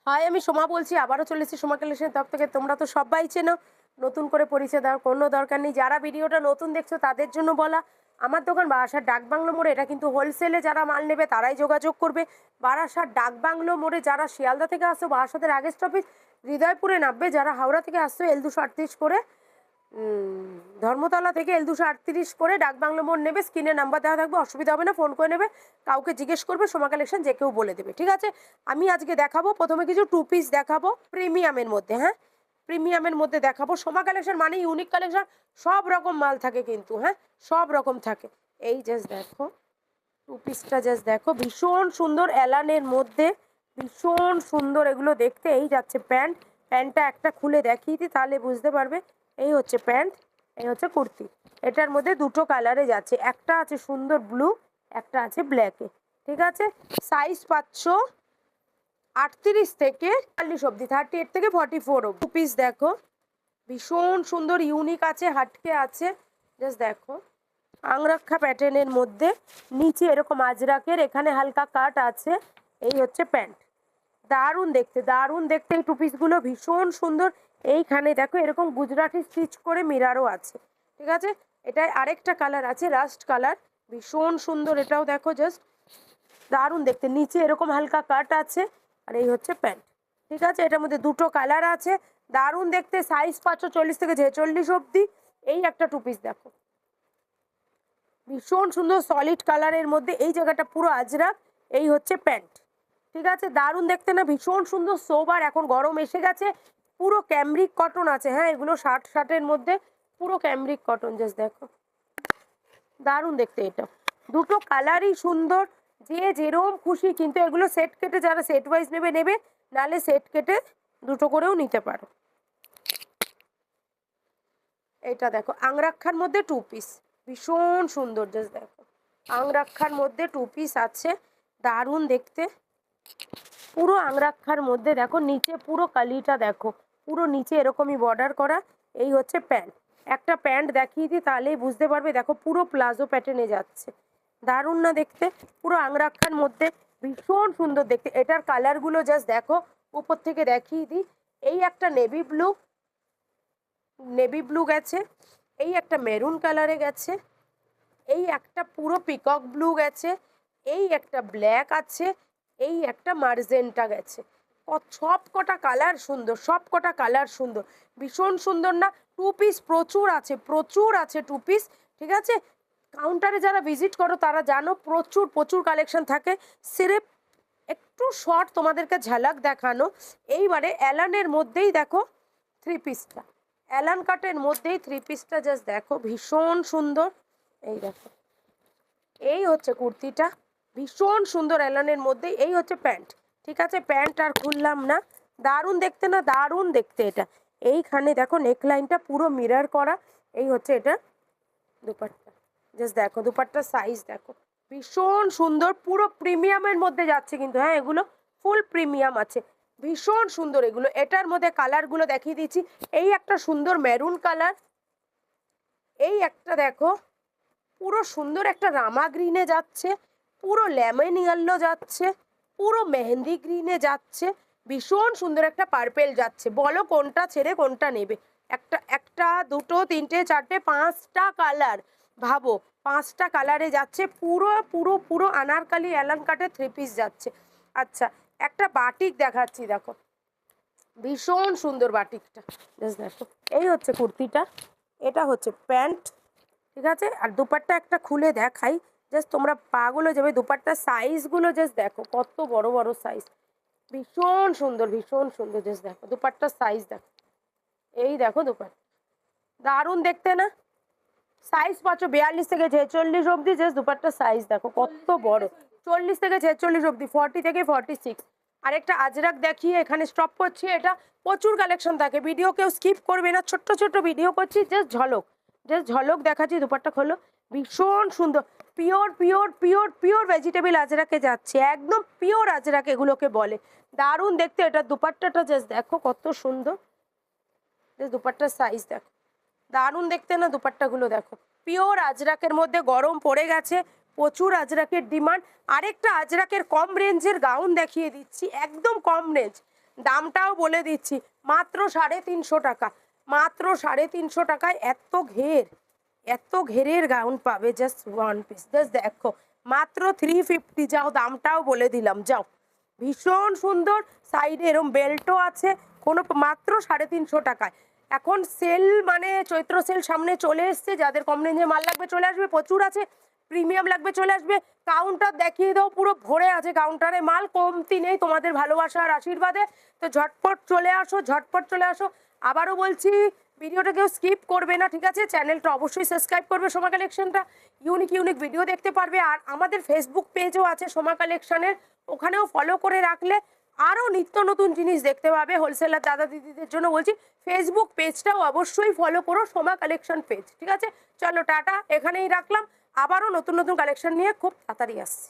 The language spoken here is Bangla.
হাই, আমি সোমা বলছি। আবারও চলে এসেছি সোমা কালেকশনের তরফ থেকে। তোমরা তো সবাই চেনো, নতুন করে পরিচয় দেওয়ার কোনো দরকার নেই। যারা ভিডিওটা নতুন দেখছো তাদের জন্য বলা, আমার দোকান বারাসাত ডাকবাংলো মোড়ে। এটা কিন্তু হোলসেলে যারা মাল নেবে তারাই যোগাযোগ করবে। বারাসাত ডাকবাংলো মোড়ে যারা শিয়ালদা থেকে আসছো বারাসাতের আগের স্টপেজ হৃদয়পুরে নামবে। যারা হাওড়া থেকে আসছো L238 করে ধর্মতলা থেকে L238 করে ডাকবাংলো মোড় নেবে। স্ক্রিনে নাম্বার দেওয়া থাকবে, অসুবিধা হবে না, ফোন করে নেবে। কাউকে জিজ্ঞেস করবে সোমা কালেকশন, যে কেউ বলে দেবে, ঠিক আছে। আমি আজকে দেখাবো প্রথমে কিছু টু পিস দেখাবো প্রিমিয়ামের মধ্যে। হ্যাঁ, প্রিমিয়ামের মধ্যে দেখাবো। সোমা কালেকশন মানে ইউনিক কালেকশন, সব রকম মাল থাকে কিন্তু। হ্যাঁ, সব রকম থাকে। এই জাস্ট দেখো টু পিসটা, জাস্ট দেখো, ভীষণ সুন্দর অ্যালানের মধ্যে, ভীষণ সুন্দর এগুলো দেখতে। এই যাচ্ছে প্যান্ট, প্যান্টটা একটা খুলে দেখিয়ে দিই তাহলে বুঝতে পারবে। এই হচ্ছে প্যান্ট, এই হচ্ছে কুর্তি। এটার মধ্যে দুটো কালারে যাচ্ছে, একটা আছে সুন্দর ব্লু, একটা আছে ব্ল্যাকে, ঠিক আছে। সাইজ পাচ্ছ 38 থেকে 40 অব্দি, 38 থেকে 44 অব্দি। টু পিস দেখো, ভীষণ সুন্দর ইউনিক আছে, হাটকে আছে। জাস্ট দেখো আংরক্ষা প্যাটার্নের মধ্যে, নিচে এরকম আজরাকের, এখানে হালকা কাট আছে। এই হচ্ছে প্যান্ট, দারুণ দেখতে, দারুণ দেখতে। এই টু পিসগুলো ভীষণ সুন্দর। এইখানে দেখো এরকম গুজরাটি স্টিচ করে মিরারও আছে, ঠিক আছে। এটাই আরেকটা কালার আছে, রাস্ট কালার, ভীষণ সুন্দর। এটাও দেখো জাস্ট দারুণ দেখতে, নিচে এরকম হালকা কাট আছে। আর এই হচ্ছে প্যান্ট, ঠিক আছে। এটার মধ্যে দুটো কালার আছে, দারুণ দেখতে। সাইজ পাচ্ছ 40 থেকে 46 অব্দি। এই একটা টু পিস দেখো, ভীষণ সুন্দর সলিড কালারের মধ্যে, এই জায়গাটা পুরো আজরাক। এই হচ্ছে প্যান্ট, ঠিক আছে। দারুণ দেখতে না, ভীষণ সুন্দর সোবার। এখন গরম এসে গেছে, পুরো ক্যামরিক কটন আছে। হ্যাঁ, এগুলো শার্টের মধ্যে পুরো ক্যামরিক কটন। জাস্ট দেখো দারুণ দেখতে। এটা দুটো কালারই সুন্দর, যে যেরকম খুশি। কিন্তু এগুলো সেট কেটে, যারা সেট ওয়াইজ নেবে নেবে, নাহলে সেট কেটে দুটো করেও নিতে পারো। এটা দেখো আংরাক্ষার মধ্যে টু পিস, ভীষণ সুন্দর। জাস্ট দেখো আংরাক্ষার মধ্যে টু পিস আছে, দারুণ দেখতে। পুরো আংরাক্ষার মধ্যে দেখো, নিচে পুরো কালিটা দেখো, পুরো নিচে এরকমই বর্ডার করা। এই হচ্ছে প্যান্ট, একটা প্যান্ট দেখিয়ে দিই তাহলেই বুঝতে পারবে। দেখো পুরো প্লাজো প্যাটার্নে যাচ্ছে, দারুণ না দেখতে। পুরো আংরাক্ষার মধ্যে ভীষণ সুন্দর দেখতে। এটার কালারগুলো জাস্ট দেখো, উপর থেকে দেখিয়ে দিই। এই একটা নেভি ব্লু, নেভি ব্লু গেছে, এই একটা মেরুন কালারে গেছে, এই একটা পুরো পিকক ব্লু গেছে, এই একটা ব্ল্যাক আছে, এই একটা মার্জেন্টা গেছে। সব কটা কালার সুন্দর, সব কটা কালার সুন্দর, ভীষণ সুন্দর না। টু পিস প্রচুর আছে, প্রচুর আছে টু পিস, ঠিক আছে। কাউন্টারে যারা ভিজিট করো তারা জানো প্রচুর প্রচুর কালেকশন থাকে। সিরেপ একটু শর্ট তোমাদেরকে ঝালাক দেখানো। এইবারে অ্যালানের মধ্যেই দেখো থ্রি পিসটা, অ্যালান কাটের মধ্যেই থ্রি পিসটা, জাস্ট দেখো ভীষণ সুন্দর। এই দেখো এই হচ্ছে কুর্তিটা, ভীষণ সুন্দর অ্যালানের মধ্যে। এই হচ্ছে প্যান্ট, ঠিক আছে। প্যান্ট আর খুললাম না, দারুণ দেখতে না, দারুণ দেখতে। এটা এইখানে দেখো নেকলাইনটা পুরো মিরর করা। এই হচ্ছে এটা দুপাট্টা, জাস্ট দেখো দুপাট্টার সাইজ দেখো, ভীষণ সুন্দর। পুরো প্রিমিয়ামের মধ্যে যাচ্ছে কিন্তু। হ্যাঁ, এগুলো ফুল প্রিমিয়াম আছে, ভীষণ সুন্দর এগুলো। এটার মধ্যে কালারগুলো দেখিয়ে দিচ্ছি। এই একটা সুন্দর মেরুন কালার, এই একটা দেখো পুরো সুন্দর একটা রামা গ্রিনে যাচ্ছে, পুরো লেমন ইয়েলো যাচ্ছে, পুরো মেহেন্দি গ্রিনে যাচ্ছে, ভীষণ সুন্দর একটা পার্পেল যাচ্ছে। বলো কোনটা ছেড়ে কোনটা নেবে। একটা একটা দুটো তিনটে চারটে পাঁচটা কালার, ভাবো পাঁচটা কালারে যাচ্ছে। পুরো পুরো পুরো আনারকালি অ্যালান কাটের থ্রি পিস যাচ্ছে। আচ্ছা, একটা বাটিক দেখাচ্ছি, দেখো ভীষণ সুন্দর বাটিকটা, জাস্ট দেখো। এই হচ্ছে কুর্তিটা, এটা হচ্ছে প্যান্ট, ঠিক আছে। আর দুপাট্টা একটা খুলে দেখাই, জাস্ট তোমরা পাগল হয়ে যাবে। দুপাট্টার সাইজগুলো জাস্ট দেখো, কত বড় বড় সাইজ, ভীষণ সুন্দর, ভীষণ সুন্দর। জাস্ট দেখো দুপাট্টার সাইজ দেখো, এই দেখো দুপাট্টা, দারুণ দেখতে না। সাইজ পাচ্ছ 42 থেকে 46 অব্দি। জাস্ট দুপাট্টার সাইজ দেখো কত বড়, 40 থেকে 46 অব্দি, 40 থেকে 46। আরেকটা আজরাক দেখিয়ে এখানে স্টপ করছি। এটা প্রচুর কালেকশন থাকে, ভিডিও কেউ স্কিপ করবে না, ছোট্ট ছোট্ট ভিডিও করছি। জাস্ট ঝলক দেখাচ্ছি। দুপাট্টা খোলো, ভীষণ সুন্দর, pure pure pure pure vegetable আজরাকে যাচ্ছে, একদম পিওর আজরাক এগুলোকে বলে, দারুণ দেখতে। এটা দুপাট্টাটা জাস্ট দেখো কত সুন্দর, জাস্ট দুপাট্টার সাইজ দেখো, দারুণ দেখতে না। দুপাট্টাগুলো দেখো, পিওর আজরাকের মধ্যে, গরম পড়ে গেছে, প্রচুর আজরাকের ডিমান্ড। আরেকটা আজরাকের কম রেঞ্জের গাউন দেখিয়ে দিচ্ছি, একদম কম রেঞ্জ, দামটাও বলে দিচ্ছি, মাত্র 350 টাকা, মাত্র 350 টাকায় এত ঘেরের গাউন পাবে। জাস্ট ওয়ান পিস, জাস্ট দেখো মাত্র 350। যাও, দামটাও বলে দিলাম, যাও। ভীষণ সুন্দর, সাইডে এরম বেল্টও আছে, কোনো মাত্র 350 টাকায়। এখন সেল মানে চৈত্র সেল সামনে চলে এসছে, যাদের কম রেঞ্জে মাল লাগবে চলে আসবে, প্রচুর আছে। প্রিমিয়াম লাগবে চলে আসবে। কাউন্টার দেখিয়ে দাও, পুরো ভরে আছে কাউন্টারে মাল, কমতি নেই তোমাদের ভালোবাসা আর আশীর্বাদে। তো ঝটপট চলে আসো, ঝটপট চলে আসো। আবারও বলছি, ভিডিওটা কেউ স্কিপ করবে না, ঠিক আছে? চ্যানেলটা অবশ্যই সাবস্ক্রাইব করবে সোমা কালেকশনটা, ইউনিক ইউনিক ভিডিও দেখতে পারবে। আর আমাদের ফেসবুক পেজও আছে সোমা কালেকশনের, ওখানেও ফলো করে রাখলে আরও নিত্য নতুন জিনিস দেখতে পাবে। হোলসেলার দাদা দিদিদের জন্য বলছি, ফেসবুক পেজটাও অবশ্যই ফলো করো, সোমা কালেকশন পেজ, ঠিক আছে? চলো টাটা, এখানেই রাখলাম। আবারও নতুন নতুন কালেকশন নিয়ে খুব তাড়াতাড়ি আসছি।